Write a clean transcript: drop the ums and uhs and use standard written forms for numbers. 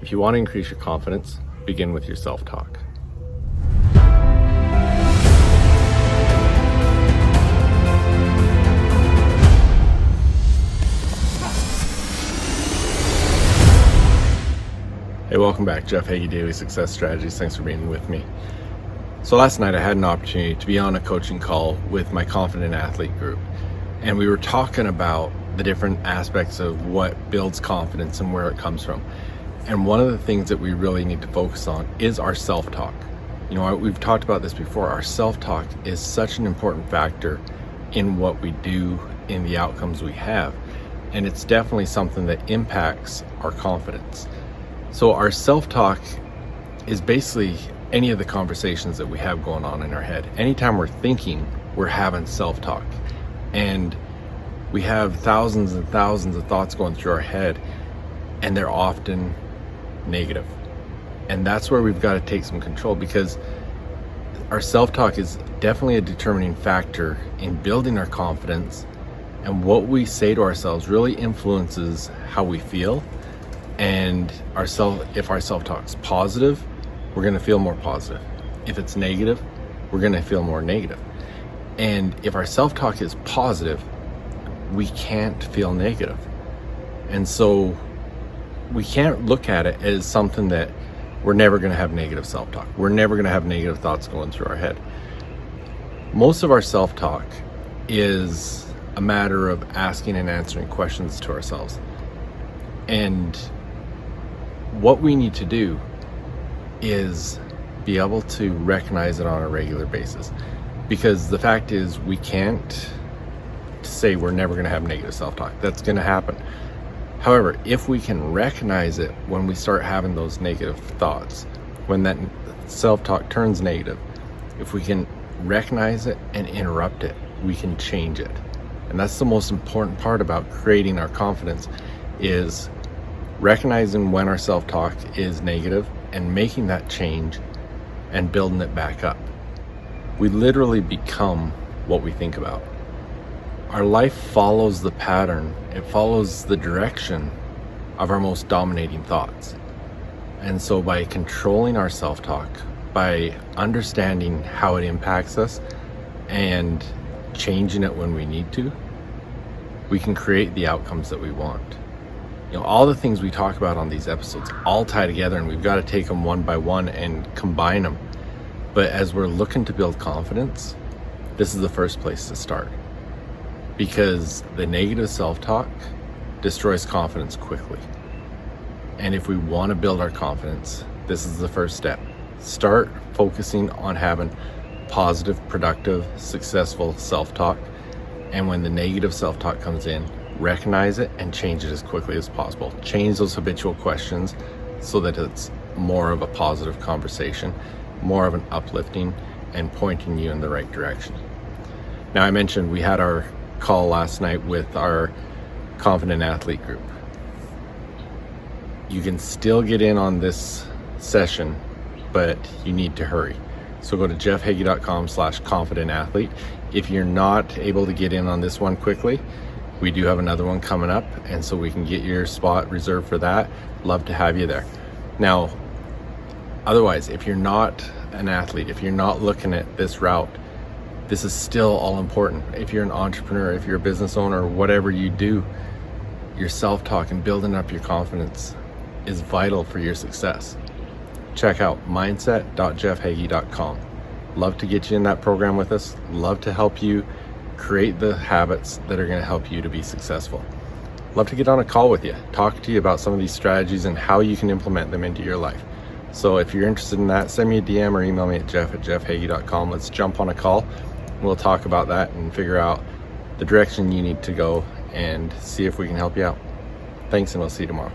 If you want to increase your confidence, begin with your self-talk. Hey, welcome back. Jeff Heggie, Daily Success Strategies. Thanks for being with me. So last night I had an opportunity to be on a coaching call with my Confident Athlete group, and we were talking about the different aspects of what builds confidence and where it comes from. And one of the things that we really need to focus on is our self-talk. You know, we've talked about this before. Our self-talk is such an important factor in what we do, in the outcomes we have. And it's definitely something that impacts our confidence. So our self-talk is basically any of the conversations that we have going on in our head. Anytime we're thinking, we're having self-talk. And we have thousands and thousands of thoughts going through our head, and they're often negative. And that's where we've got to take some control, because our self-talk is definitely a determining factor in building our confidence, and what we say to ourselves really influences how we feel. And if our self-talk's positive, we're going to feel more positive. If it's negative, we're going to feel more negative. And if our self-talk is positive, we can't feel negative. And so we can't look at it as something that we're never going to have negative self-talk. We're never going to have negative thoughts going through our head. Most of our self-talk is a matter of asking and answering questions to ourselves. And what we need to do is be able to recognize it on a regular basis. Because the fact is, we can't say we're never going to have negative self-talk. That's going to happen. However, if we can recognize it when we start having those negative thoughts, when that self-talk turns negative, if we can recognize it and interrupt it, we can change it. And that's the most important part about creating our confidence, is recognizing when our self-talk is negative and making that change and building it back up. We literally become what we think about. Our life follows the pattern, it follows the direction of our most dominating thoughts. And so by controlling our self-talk, by understanding how it impacts us and changing it when we need to, we can create the outcomes that we want. You know, all the things we talk about on these episodes all tie together, and we've got to take them one by one and combine them. But as we're looking to build confidence, this is the first place to start. Because the negative self-talk destroys confidence quickly. And if we want to build our confidence, this is the first step. Start focusing on having positive, productive, successful self-talk. And when the negative self-talk comes in, recognize it and change it as quickly as possible. Change those habitual questions so that it's more of a positive conversation, more of an uplifting and pointing you in the right direction. Now, I mentioned we had our call last night with our Confident Athlete group. You can still get in on this session, but you need to hurry. So go to jeffheggie.com/confidentathlete. If you're not able to get in on this one quickly, we do have another one coming up, and so we can get your spot reserved for that. Love to have you there. Now, otherwise, if you're not an athlete, if you're not looking at this route, this is still all important. If you're an entrepreneur, if you're a business owner, whatever you do, your self-talk and building up your confidence is vital for your success. Check out mindset.jeffheggie.com. Love to get you in that program with us. Love to help you create the habits that are going to help you to be successful. Love to get on a call with you, talk to you about some of these strategies and how you can implement them into your life. So if you're interested in that, send me a DM or email me at jeff@jeffheggie.com. Let's jump on a call. We'll talk about that and figure out the direction you need to go and see if we can help you out. Thanks, and we'll see you tomorrow.